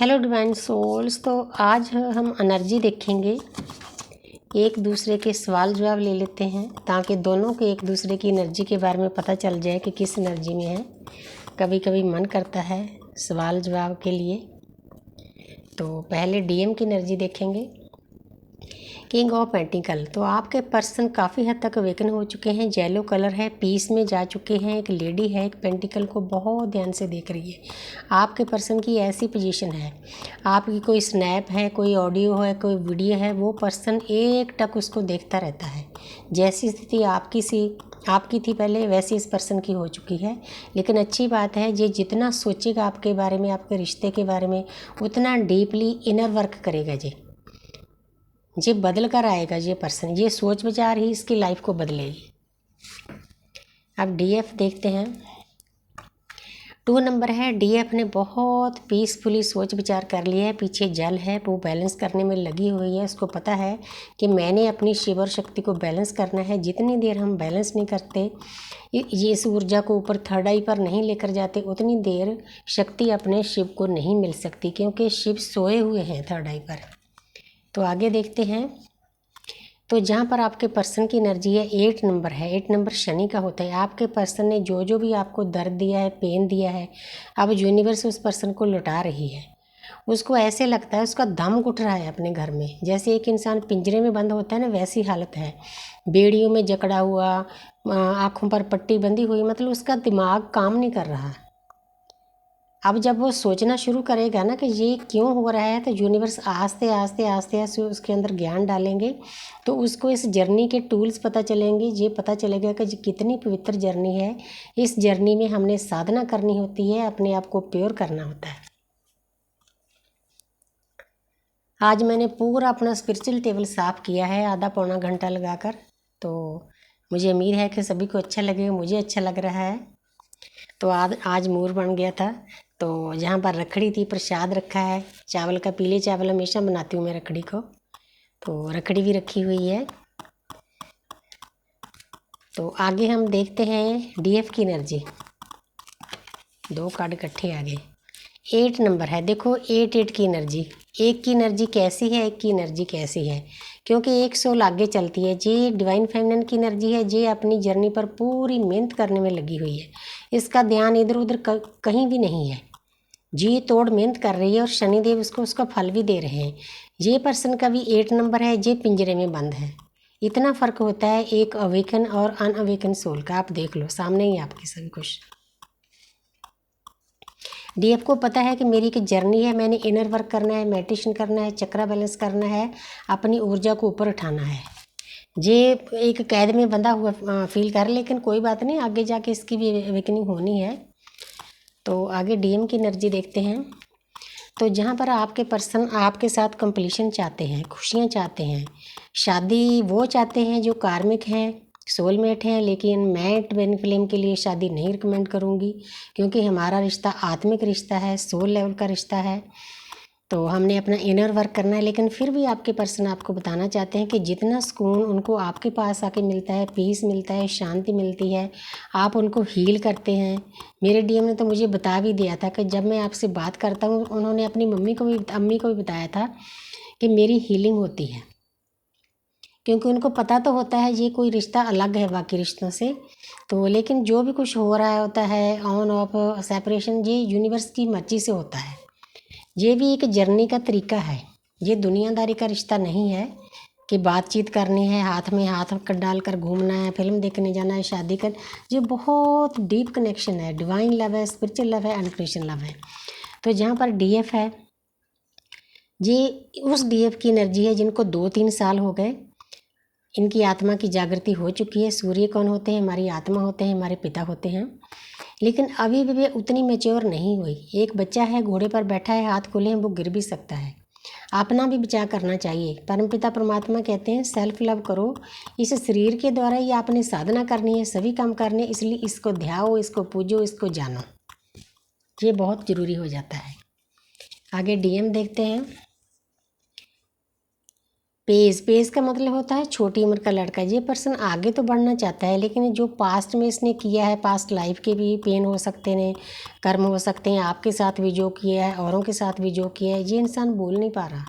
Hello divine souls. तो आज हम एनर्जी देखेंगे, एक दूसरे के सवाल जवाब ले लेते हैं ताकि दोनों को एक दूसरे की एनर्जी के बारे में पता चल जाए कि किस एनर्जी में है। कभी कभी मन करता है सवाल जवाब के लिए। तो पहले डीएम की एनर्जी देखेंगे, किंग ऑफ पेंटिकल। तो आपके पर्सन काफ़ी हद तक अवेकन हो चुके हैं, येलो कलर है, पीस में जा चुके हैं। एक लेडी है, एक पेंटिकल को बहुत ध्यान से देख रही है। आपके पर्सन की ऐसी पोजीशन है, आपकी कोई स्नैप है, कोई ऑडियो है, कोई वीडियो है, वो पर्सन एक टक उसको देखता रहता है। जैसी स्थिति आपकी थी पहले, वैसी इस पर्सन की हो चुकी है। लेकिन अच्छी बात है, ये जितना सोचेगा आपके बारे में, आपके रिश्ते के बारे में, उतना डीपली इनर वर्क करेगा। ये बदल कर आएगा। ये पर्सन, ये सोच विचार ही इसकी लाइफ को बदलेगी। अब डीएफ देखते हैं। 2 नंबर है। डीएफ ने बहुत पीसफुली सोच विचार कर लिया है। पीछे जल है, वो बैलेंस करने में लगी हुई है। उसको पता है कि मैंने अपनी शिव और शक्ति को बैलेंस करना है। जितनी देर हम बैलेंस नहीं करते, ये इस ऊर्जा को ऊपर थर्ड आई पर नहीं लेकर जाते, उतनी देर शक्ति अपने शिव को नहीं मिल सकती, क्योंकि शिव सोए हुए हैं थर्ड आई पर। तो आगे देखते हैं। तो जहाँ पर आपके पर्सन की एनर्जी है, 8 नंबर है। 8 नंबर शनि का होता है। आपके पर्सन ने जो भी आपको दर्द दिया है, पेन दिया है, अब यूनिवर्स उस पर्सन को लौटा रही है। उसको ऐसे लगता है उसका दम घुट रहा है अपने घर में। जैसे एक इंसान पिंजरे में बंद होता है ना, वैसी हालत है। बेड़ियों में जकड़ा हुआ, आँखों पर पट्टी बंधी हुई, मतलब उसका दिमाग काम नहीं कर रहा। अब जब वो सोचना शुरू करेगा ना कि ये क्यों हो रहा है, तो यूनिवर्स आस्ते आस्ते उसके अंदर ज्ञान डालेंगे। तो उसको इस जर्नी के टूल्स पता चलेंगे। ये पता चलेगा कि कितनी पवित्र जर्नी है। इस जर्नी में हमने साधना करनी होती है, अपने आप को प्योर करना होता है। आज मैंने पूरा अपना स्पिरिचुअल टेबल साफ़ किया है, आधा पौना घंटा लगाकर। तो मुझे उम्मीद है कि सभी को अच्छा लगेगा। मुझे अच्छा लग रहा है। तो आज मोर बन गया था। तो जहाँ पर रखड़ी थी, प्रसाद रखा है चावल का। पीले चावल हमेशा बनाती हूँ मैं रखड़ी को, तो रखड़ी भी रखी हुई है। तो आगे हम देखते हैं डीएफ की एनर्जी। 2 कार्ड इकट्ठे आ गए। 8 नंबर है। देखो 8 की एनर्जी, एक की एनर्जी कैसी है, एक की एनर्जी कैसी है, क्योंकि एक सोल आगे चलती है। जी डिवाइन फेमिनिन की एनर्जी है। जी अपनी जर्नी पर पूरी मेहनत करने में लगी हुई है। इसका ध्यान इधर उधर कहीं भी नहीं है। जी तोड़ मेहनत कर रही है और शनिदेव उसका फल भी दे रहे हैं। ये पर्सन का भी 8 नंबर है। ये पिंजरे में बंद है। इतना फ़र्क होता है एक अवेकन और अनअवेकन सोल का। आप देख लो, सामने ही आपके सभी कुछ। डीएफ को पता है कि मेरी एक जर्नी है, मैंने इनर वर्क करना है, मेडिटेशन करना है, चक्रा बैलेंस करना है, अपनी ऊर्जा को ऊपर उठाना है। ये एक कैद में बंधा हुआ फील कर, लेकिन कोई बात नहीं, आगे जाके इसकी भी अवेकनिंग होनी है। तो आगे डीएम की एनर्जी देखते हैं। तो जहाँ पर आपके पर्सन आपके साथ कंप्लीशन चाहते हैं, खुशियाँ चाहते हैं, शादी वो चाहते हैं जो कार्मिक हैं, सोलमेट हैं। लेकिन मैं ट्विन फ्लेम के लिए शादी नहीं रिकमेंड करूँगी, क्योंकि हमारा रिश्ता आत्मिक रिश्ता है, सोल लेवल का रिश्ता है। तो हमने अपना इनर वर्क करना है। लेकिन फिर भी आपके पर्सन आपको बताना चाहते हैं कि जितना सुकून उनको आपके पास आके मिलता है, पीस मिलता है, शांति मिलती है, आप उनको हील करते हैं। मेरे डीएम ने तो मुझे बता भी दिया था कि जब मैं आपसे बात करता हूँ, उन्होंने अपनी अम्मी को भी बताया था कि मेरी हीलिंग होती है, क्योंकि उनको पता तो होता है ये कोई रिश्ता अलग है बाकी रिश्तों से। तो लेकिन जो भी कुछ हो रहा होता है, ऑन ऑफ सेपरेशन, ये यूनिवर्स की मर्जी से होता है। ये भी एक जर्नी का तरीका है। ये दुनियादारी का रिश्ता नहीं है कि बातचीत करनी है, हाथ में हाथ डाल कर घूमना है, फिल्म देखने जाना है, शादी कर। ये बहुत डीप कनेक्शन है। डिवाइन लव है, स्पिरिचुअल लव है, अनक्रिश्चियन लव है। तो जहाँ पर डीएफ है, ये उस डीएफ की एनर्जी है जिनको 2-3 साल हो गए, इनकी आत्मा की जागृति हो चुकी है। सूर्य कौन होते हैं? हमारी आत्मा होते हैं, हमारे पिता होते हैं। लेकिन अभी भी वे उतनी मैच्योर नहीं हुई। एक बच्चा है, घोड़े पर बैठा है, हाथ खुले हैं, वो गिर भी सकता है। अपना भी बचाव करना चाहिए। परमपिता परमात्मा कहते हैं सेल्फ लव करो। इस शरीर के द्वारा ही आपने साधना करनी है, सभी काम करने, इसलिए इसको ध्याओ, इसको पूजो, इसको जानो। ये बहुत ज़रूरी हो जाता है। आगे डीएम देखते हैं। पेज का मतलब होता है छोटी उम्र का लड़का। ये पर्सन आगे तो बढ़ना चाहता है, लेकिन जो पास्ट में इसने किया है, पास्ट लाइफ के भी पेन हो सकते हैं, कर्म हो सकते हैं, आपके साथ भी जो किया है, औरों के साथ भी जो किया है, ये इंसान भूल नहीं पा रहा।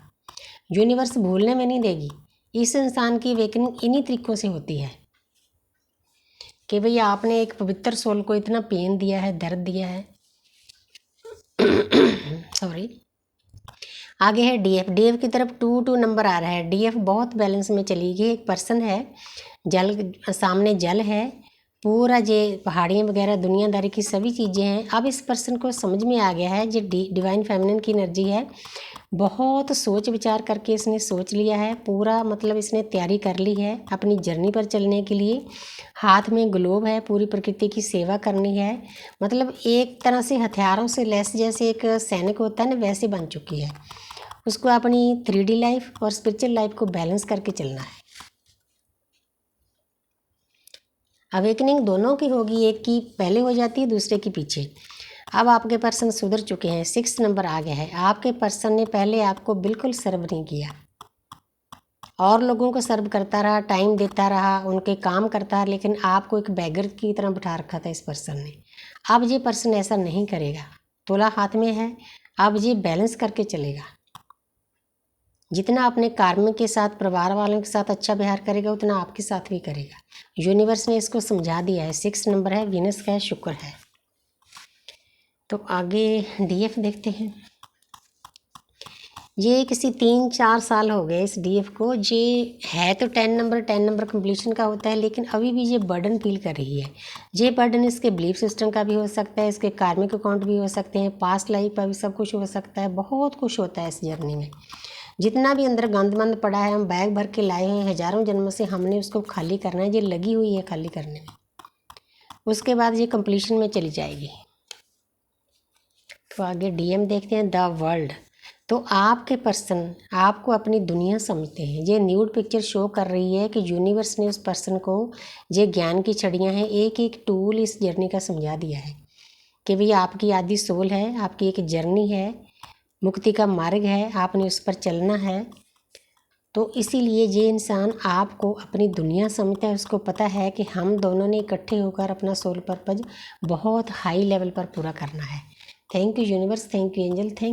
यूनिवर्स भूलने में नहीं देगी। इस इंसान की वेकनिंग इन्हीं तरीक़ों से होती है कि भाई आपने एक पवित्र सोल को इतना पेन दिया है, दर्द दिया है। सॉरी। आगे है डीएफ। डीएफ की तरफ 2 नंबर आ रहा है। डीएफ बहुत बैलेंस में चली गई। एक पर्सन है, जल सामने जल है, पूरा ये पहाड़ियाँ वगैरह दुनियादारी की सभी चीज़ें हैं। अब इस पर्सन को समझ में आ गया है जो डिवाइन फेमिनिन की एनर्जी है, बहुत सोच विचार करके इसने सोच लिया है पूरा, मतलब इसने तैयारी कर ली है अपनी जर्नी पर चलने के लिए। हाथ में ग्लोब है, पूरी प्रकृति की सेवा करनी है, मतलब एक तरह से हथियारों से लैस जैसे एक सैनिक होता है ना, वैसे बन चुकी है। उसको अपनी 3D लाइफ और स्पिरिचुअल लाइफ को बैलेंस करके चलना है। अवेकनिंग दोनों की होगी, एक की पहले हो जाती है, दूसरे की पीछे। अब आपके पर्सन सुधर चुके हैं। 6 नंबर आ गया है। आपके पर्सन ने पहले आपको बिल्कुल सर्व नहीं किया, और लोगों को सर्व करता रहा, टाइम देता रहा, उनके काम करता रहा, लेकिन आपको एक बैगर की तरह बिठा रखा था इस पर्सन ने। अब ये पर्सन ऐसा नहीं करेगा। तोला हाथ में है, अब ये बैलेंस करके चलेगा। जितना अपने कार्मिक के साथ, परिवार वालों के साथ अच्छा व्यवहार करेगा, उतना आपके साथ भी करेगा। यूनिवर्स ने इसको समझा दिया है। 6 नंबर है, वीनस का है, शुक्र है। तो आगे डीएफ देखते हैं। ये किसी 3-4 साल हो गए इस डीएफ को। ये है तो 10 नंबर कंप्लीशन का होता है, लेकिन अभी भी ये बर्डन फील कर रही है। ये बर्डन इसके बिलीफ सिस्टम का भी हो सकता है, इसके कार्मिक अकाउंट भी हो सकते हैं, पास्ट लाइफ का भी सब कुछ हो सकता है। बहुत कुछ होता है इस जर्नी में। जितना भी अंदर गंदमंद पड़ा है, हम बैग भर के लाए हैं हज़ारों जन्म से, हमने उसको खाली करना है। ये लगी हुई है खाली करने में, उसके बाद ये कंप्लीशन में चली जाएगी। तो आगे डीएम देखते हैं, द वर्ल्ड। तो आपके पर्सन आपको अपनी दुनिया समझते हैं। ये न्यूड पिक्चर शो कर रही है कि यूनिवर्स ने उस पर्सन को ये ज्ञान की छड़ियाँ हैं, एक एक टूल इस जर्नी का समझा दिया है कि भाई आपकी आदि सोल है, आपकी एक जर्नी है, मुक्ति का मार्ग है, आपने उस पर चलना है। तो इसीलिए ये इंसान आपको अपनी दुनिया समझता है। उसको पता है कि हम दोनों ने इकट्ठे होकर अपना सोल पर्पज बहुत हाई लेवल पर पूरा करना है। Thank you universe, thank you angel, thank